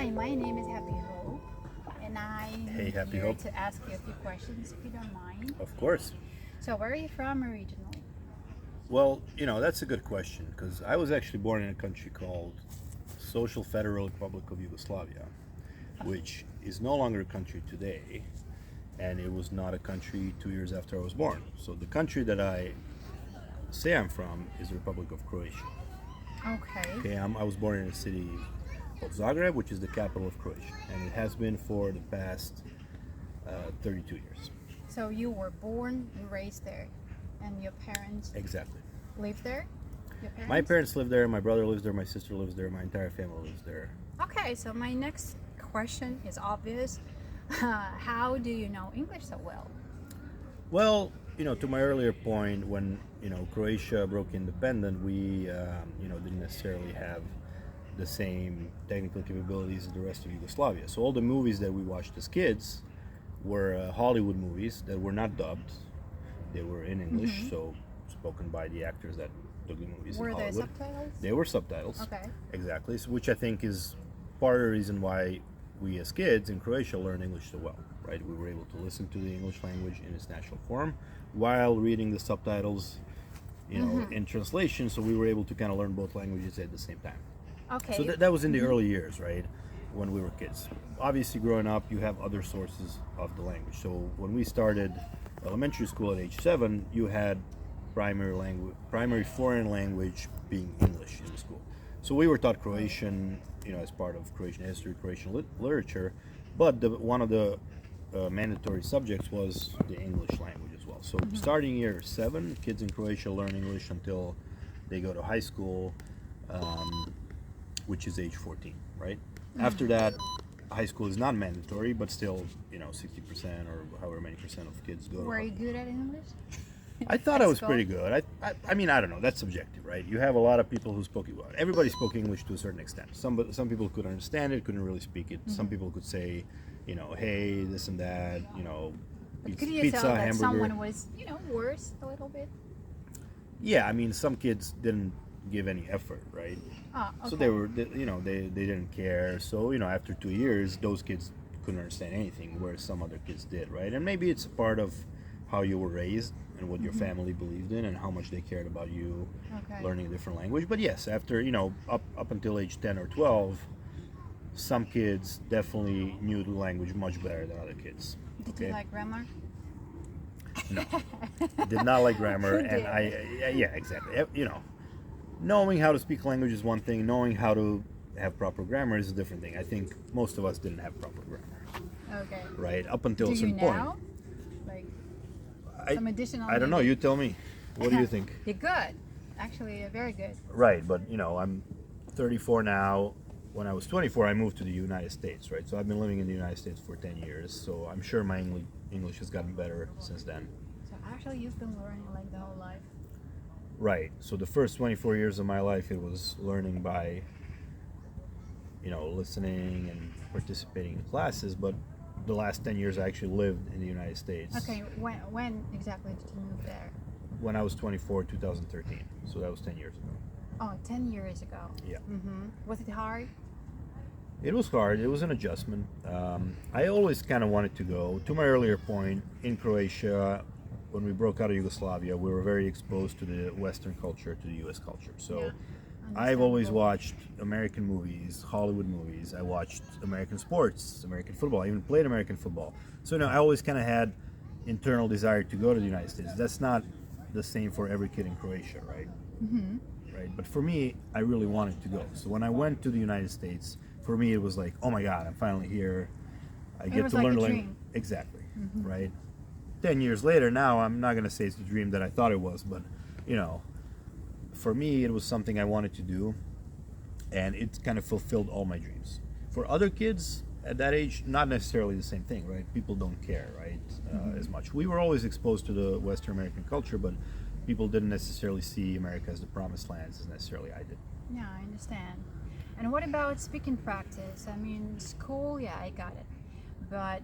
Hi, my name is Happy Hope, and I'm Hey, Happy here Hope. to ask you a few questions if you don't mind. Of course. So, where are you from originally? Well, that's a good question because I was actually born in a country called Social Federal Republic of Yugoslavia, which is no longer a country today, and it was not a country 2 years after I was born. So the country that I say I'm from is the Republic of Croatia. Okay. Okay, I was born in a city called Zagreb, which is the capital of Croatia, and it has been for the past 32 years. So, you were born and raised there, and your parents Exactly. live there? Your My parents live there, my brother lives there, my sister lives there, my entire family lives there. Okay, so my next question is obvious. How do you know English so well? Well, to my earlier point, when Croatia broke independent, we didn't necessarily have the same technical capabilities as the rest of Yugoslavia. So all the movies that we watched as kids were Hollywood movies that were not dubbed; they were in English, so spoken by the actors that took the movies Were in there Hollywood. subtitles? They were subtitles. Okay. Exactly, so which I think is part of the reason why we as kids in Croatia learned English so well, right? We were able to listen to the English language in its natural form while reading the subtitles, in translation, so we were able to kind of learn both languages at the same time. Okay. So that was in the early years, right? When we were kids. Obviously, growing up, you have other sources of the language. So when we started elementary school at age 7, you had primary foreign language being English in the school. So we were taught Croatian, as part of Croatian history, Croatian literature, but one of the mandatory subjects was the English language as well. So starting year 7, kids in Croatia learn English until they go to high school, which is age 14, right? After that, high school is not mandatory, but still, 60% or however many percent of kids go. Were you good at English? I thought I was School? pretty good. I mean, I don't know. That's subjective, right? You have a lot of people who spoke. Well, everybody spoke English to a certain extent. Some people could understand it, couldn't really speak it. Some people could say, hey, this and that. But Pizza, could you tell that hamburger. someone was, worse a little bit? Yeah, I mean, some kids didn't give any effort, right? Oh, okay. So they didn't care. So after 2 years, those kids couldn't understand anything, whereas some other kids did, right? And maybe it's a part of how you were raised and what your family believed in and how much they cared about you learning a different language. But yes, after up until age 10 or 12, some kids definitely knew the language much better than other kids. Did you like grammar? No, did not like grammar, Who and did? yeah, exactly. Knowing how to speak language is one thing. Knowing how to have proper grammar is a different thing. I think most of us didn't have proper grammar, Okay. right? Up until Do a you certain now? point. Like I, some additional. I don't know. maybe? You tell me. What do you think? You're good. Actually, you're very good. Right, but I'm 34 now. When I was 24, I moved to the United States, right? So I've been living in the United States for 10 years. So I'm sure my English has gotten better since then. So actually, you've been learning like the whole life. Right. So the first 24 years of my life, it was learning by, listening and participating in classes. But the last 10 years, I actually lived in the United States. Okay. When exactly did you move there? When I was 24, 2013. So that was 10 years ago. Oh, 10 years ago. Yeah. Was it hard? It was hard. It was an adjustment. I always kind of wanted to go. To my earlier point, in Croatia, when we broke out of Yugoslavia, we were very exposed to the Western culture, to the U.S. culture. So Yeah, I've always understandable. watched American movies, Hollywood movies. I watched American sports, American football. I even played American football. So I always kind of had internal desire to go to the United States. That's not the same for every kid in Croatia, right? Right. But for me, I really wanted to go. So when I went to the United States, for me it was like, oh my God, I'm finally here. I get was to like learn a the language. dream. Exactly. Right. 10 years later, now I'm not going to say it's the dream that I thought it was, but for me it was something I wanted to do, and it kind of fulfilled all my dreams. For other kids at that age, not necessarily the same thing, right? People don't care, right, as much. We were always exposed to the Western American culture, but people didn't necessarily see America as the promised land as necessarily I did. Yeah, I understand. And what about speaking practice? I mean, school, yeah, I got it. But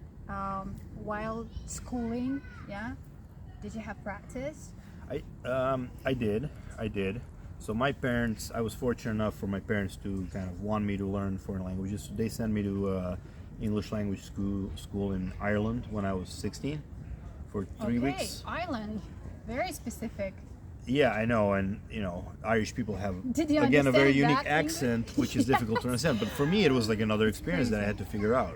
while schooling, yeah, did you have practice? I did. So my parents, I was fortunate enough for my parents to kind of want me to learn foreign languages. So they sent me to English language school in Ireland when I was 16 for 3 weeks. Ireland, very specific. Yeah, I know, and you know, Irish people have Did you again a very understand unique that accent, which is difficult to understand. But for me, it was like another experience that I had to figure out.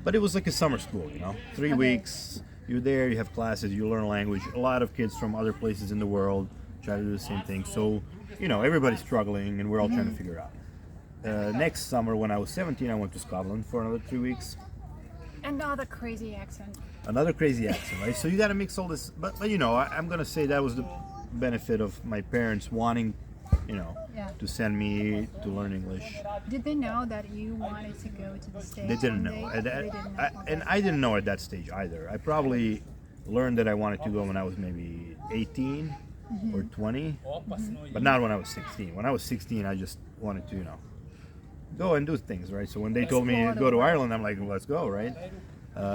But it was like a summer school, you know, 3 weeks. You're there, you have classes, you learn language. A lot of kids from other places in the world try to do the same thing. So, you know, everybody's struggling, and we're all trying to figure it out. Next summer, when I was 17, I went to Scotland for another 3 weeks. Another crazy accent. Another crazy accent, right? So you got to mix all this. But you know, I'm gonna say that was the benefit of my parents wanting, you know, to send me to learn English. Did they know that you wanted to go to the States? They didn't one know, day? They didn't know. and I didn't know at that stage either. I probably learned that I wanted to go when I was maybe 18 or 20, but not when I was 16. When I was 16, I just wanted to, you know, go and do things, right? So when they told me to go to Ireland, I'm like, well, let's go, right?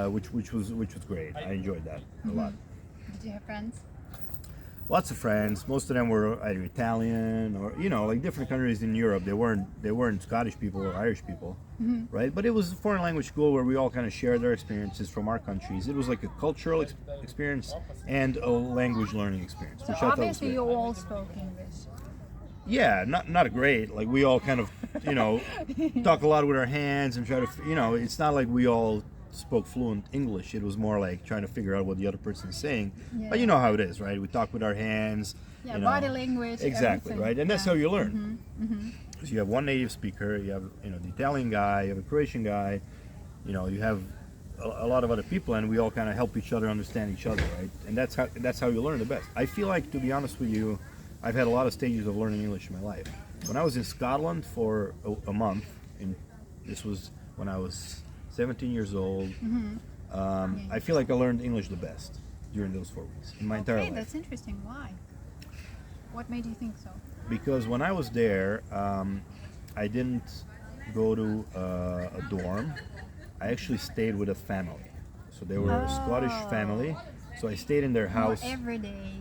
Which was great. I enjoyed that a lot. Did you have friends? Lots of friends. Most of them were either Italian or, you know, like different countries in Europe. They weren't Scottish people or Irish people, right? But it was a foreign language school where we all kind of shared our experiences from our countries. It was like a cultural experience and a language learning experience, So which I thought was obviously great. you all spoke English. Yeah, not great. Like we all kind of, you know, talk a lot with our hands and try to, you know, it's not like we all spoke fluent English. It was more like trying to figure out what the other person is saying. Yeah. But you know how it is, right? We talk with our hands. Yeah, you know. body language. Exactly, everything. right? And that's Yeah. how you learn. Because you have one native speaker, you have, you know, the Italian guy, you have a Croatian guy, you know, you have a lot of other people, and we all kind of help each other understand each other, right? And that's how you learn the best. I feel like, to be honest with you, I've had a lot of stages of learning English in my life. When I was in Scotland for a month, this was when I was 17 years old, I feel like I learned English the best during those 4 weeks in my entire Okay, life. that's interesting. Why? What made you think so? Because when I was there, I didn't go to a dorm. I actually stayed with a family. So they were a Scottish family. So I stayed in their house. More every day.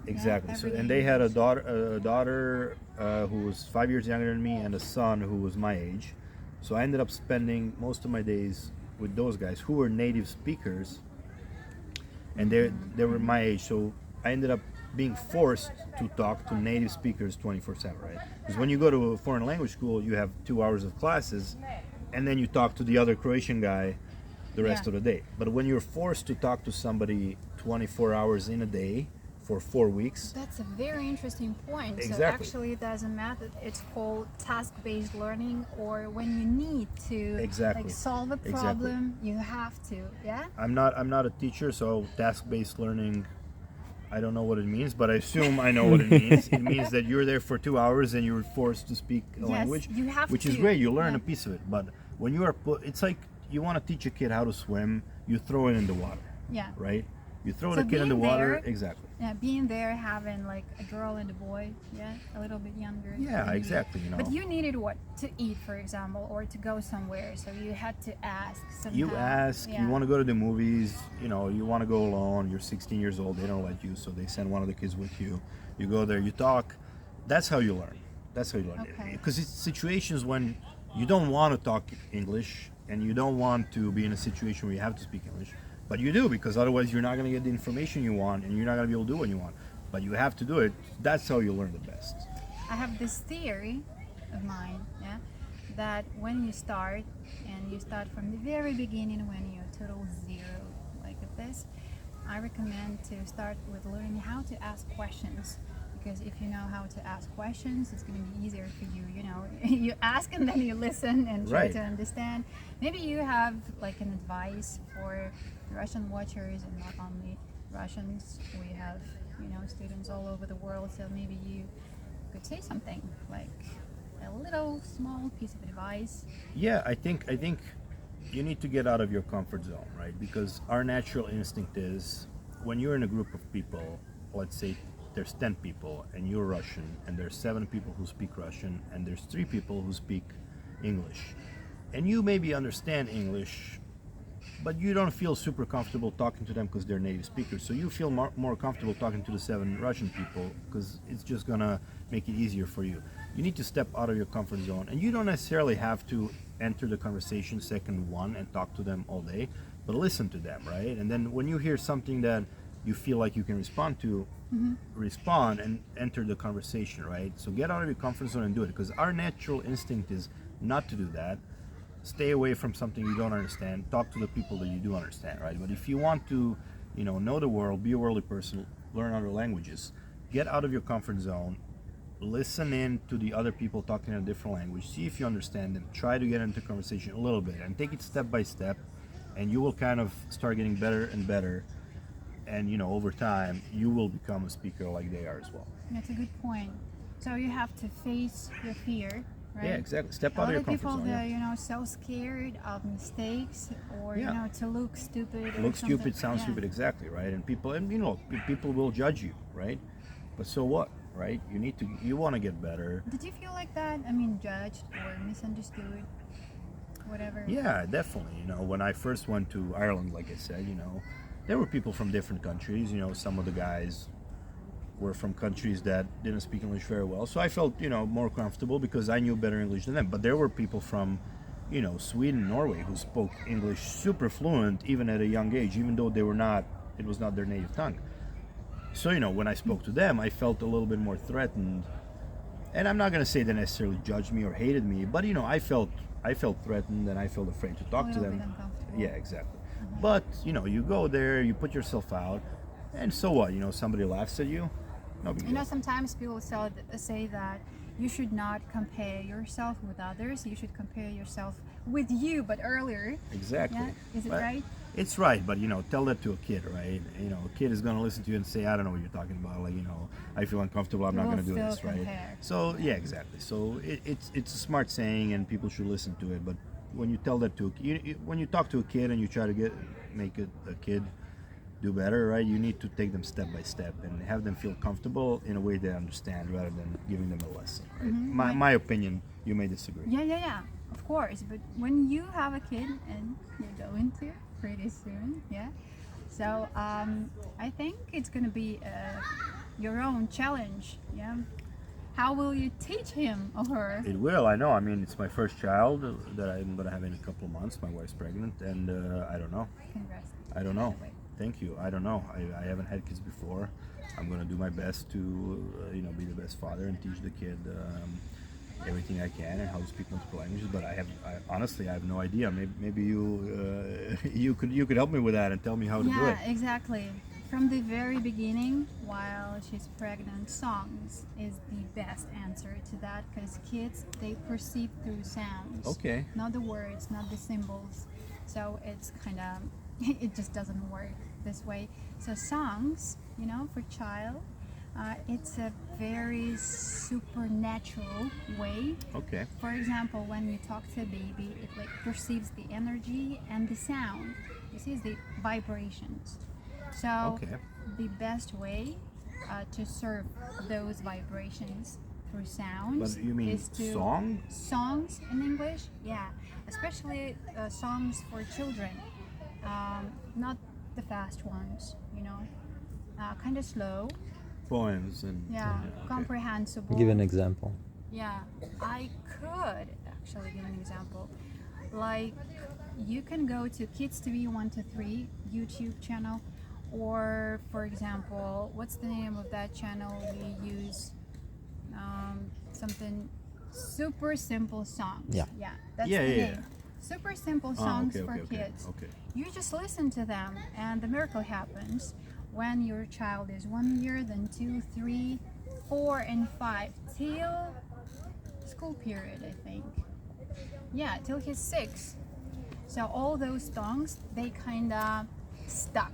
Exactly. Yeah, So, everyday and they had a English. daughter who was 5 years younger than me, and a son who was my age. So I ended up spending most of my days with those guys who were native speakers, and they were my age. So I ended up being forced to talk to native speakers 24/7, right? Because when you go to a foreign language school, you have 2 hours of classes, and then you talk to the other Croatian guy the rest of the day. But when you're forced to talk to somebody 24 hours in a day for 4 weeks, That's a very interesting point. So Exactly. actually there's a method, it's called task-based learning, or when you need to Exactly. like solve a Exactly. problem, you have to, yeah? I'm not a teacher, so task-based learning, I don't know what it means, but I assume I know what it means. It means that you're there for 2 hours and you're forced to speak a Yes, language, you have which is to, great. You learn yeah. a piece of it. But when you are it's like you want to teach a kid how to swim, you throw it in the water, Yeah. right? You throw So the kid in the being water, there- exactly. Yeah, being there, having like a girl and a boy, yeah, a little bit younger. Yeah, than you. exactly. You know, But you needed what? To eat, for example, or to go somewhere, so you had to ask somehow. you ask, Yeah. you want to go to the movies, you know, you want to go alone. You're 16 years old, they don't let you, so they send one of the kids with you. You go there, you talk. That's how you learn. That's how you learn. Okay. Because it's situations when you don't want to talk English and you don't want to be in a situation where you have to speak English, but you do, because otherwise you're not going to get the information you want and you're not going to be able to do what you want. But you have to do it. That's how you learn the best. I have this theory of mine, yeah, that when you start, and you start from the very beginning when you're total zero, like this, I recommend to start with learning how to ask questions. Because if you know how to ask questions, it's going to be easier for you. You know, you ask and then you listen and try Right. to understand. Maybe you have like an advice for Russian watchers, and not only Russians. We have, you know, students all over the world. So maybe you could say something like a little small piece of advice. Yeah, I think you need to get out of your comfort zone, right? Because our natural instinct is when you're in a group of people, let's say there's 10 people and you're Russian, and there's 7 people who speak Russian, and there's 3 people who speak English. And you maybe understand English but you don't feel super comfortable talking to them because they're native speakers. So you feel more comfortable talking to the 7 Russian people because it's just gonna make it easier for you. You need to step out of your comfort zone, and you don't necessarily have to enter the conversation second one and talk to them all day, but listen to them, right? And then when you hear something that you feel like you can respond to, respond and enter the conversation, right? So get out of your comfort zone and do it, because our natural instinct is not to do that. Stay away from something you don't understand. Talk to the people that you do understand, right? But if you want to, know the world, be a worldly person, learn other languages, get out of your comfort zone, listen in to the other people talking in a different language, see if you understand them, try to get into conversation a little bit, and take it step by step, and you will kind of start getting better and better. And over time, you will become a speaker like they are as well. That's a good point. So you have to face your fear. Right? Yeah, exactly. Step out of your comfort zone. A lot of people, they're so scared of mistakes, or to look stupid. Look stupid, sound stupid, exactly, right? And people will judge you, right? But so what, right? You want to get better. Did you feel like that? I mean, judged or misunderstood, whatever. Yeah, definitely. When I first went to Ireland, like I said, there were people from different countries. Some of the guys were from countries that didn't speak English very well, so I felt more comfortable because I knew better English than them. But there were people from Sweden, Norway, who spoke English super fluent even at a young age, even though it was not their native tongue. So when I spoke to them, I felt a little bit more threatened. And I'm not going to say they necessarily judged me or hated me, but I felt threatened, and I felt afraid to talk to them. Yeah, exactly. But you go there, you put yourself out, and so what? Somebody laughs at you. No big deal. Sometimes people say that you should not compare yourself with others. You should compare yourself with you, but earlier. Exactly. Yeah? Is it right? It's right, but tell that to a kid, right? A kid is going to listen to you and say, I don't know what you're talking about. Like, I feel uncomfortable. I'm not going to do this, right? So yeah, exactly. So it's a smart saying, and people should listen to it. But when you tell that to when you talk to a kid and you try to make a kid do better, right? You need to take them step by step and have them feel comfortable in a way they understand, rather than giving them a lesson. Right? My opinion. You may disagree. Yeah. Of course, but when you have a kid, and you're going to pretty soon, so I think it's going to be your own challenge. How will you teach him or her? It will. I know. I mean, it's my first child that I'm going to have in a couple of months. My wife's pregnant, and I don't know. Congrats. I don't know. Thank you. I don't know. I haven't had kids before. I'm going to do my best to, be the best father and teach the kid everything I can and how to speak multiple languages. But honestly, I have no idea. Maybe you could help me with that and tell me how to do it. Yeah, exactly. From the very beginning, while she's pregnant, songs is the best answer to that, because kids, they perceive through sounds. Okay. Not the words, not the symbols. So it's kind of, it just doesn't work this way. So songs, for child, it's a very supernatural way. Okay. For example, when you talk to a baby, it perceives the energy and the sound. You see, the vibrations. So the best way to serve those vibrations through sounds. But you mean is to songs in English? Yeah, especially songs for children. Not the fast ones, kind of slow. Poems and comprehensible. Give an example. Yeah, I could actually give an example. Like, you can go to Kids TV 123 YouTube channel, or for example, what's the name of that channel we use? Something super simple songs. Yeah, that's the name. Super simple songs for kids. Okay. You just listen to them, and the miracle happens. When your child is 1 year, then 2, 3, 4, and 5, till school period, I think. Yeah, till he's 6. So all those songs, they kind of stuck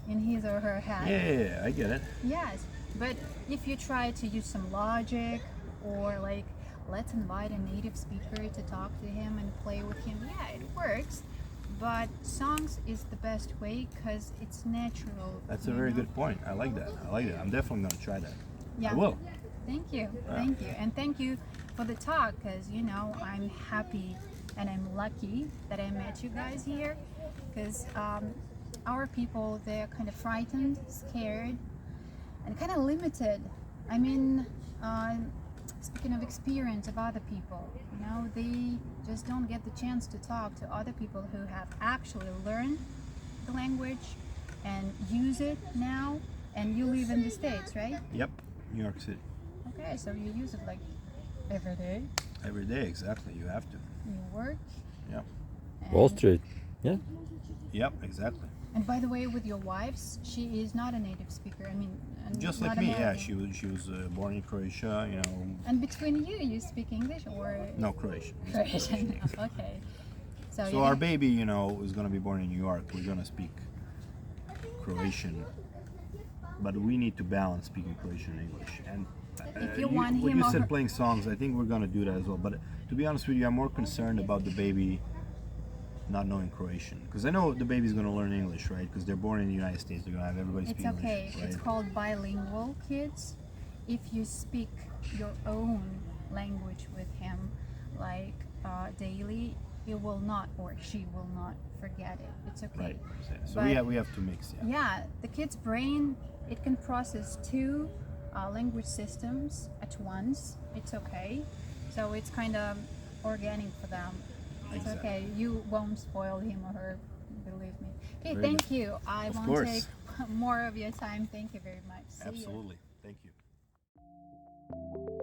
in his or her head. Yeah, I get it. Yes, but if you try to use some logic, or like, let's invite a native speaker to talk to him and play with him, yeah, it works. But songs is the best way because it's natural. That's a very good point. I like that. I'm definitely going to try that. Yeah. I will. Thank you. Thank you. And thank you for the talk, because, I'm happy and I'm lucky that I met you guys here, because our people, they're kind of frightened, scared, and kind of limited. I mean, speaking of experience of other people, you know, they just don't get the chance to talk to other people who have actually learned the language and use it now. And you live in the States, right? Yep, New York City. Okay, so you use it like every day. Every day, exactly. You have to. You work. Yep. Wall Street. Yeah. Yep, exactly. And by the way, with your wives, she is not a native speaker. I mean, Just not like me, yeah. American. She was born in Croatia, you know. And between you speak English or No, Croatian. Croatian? Okay. So our baby, you know, is going to be born in New York. We're going to speak Croatian, but we need to balance speaking Croatian and English. And if you want when him you or said her- playing songs, I think we're going to do that as well. But to be honest with you, I'm more concerned about the baby not knowing Croatian, because I know the baby's going to learn English, right? Because they're born in the United States, they're going to have everybody It's speak okay. English, right? It's called bilingual, kids. If you speak your own language with him, like daily, he will not, or she will not forget it. It's okay. Right. So But- we have to mix. Yeah. Yeah, the kid's brain, it can process two language systems at once. It's okay. So it's kind of organic for them. It's Exactly. okay. You won't spoil him or her, believe me. Okay, Very thank good. you. I Of won't course. take more of your time. Thank you very much. See you. Absolutely. Thank you.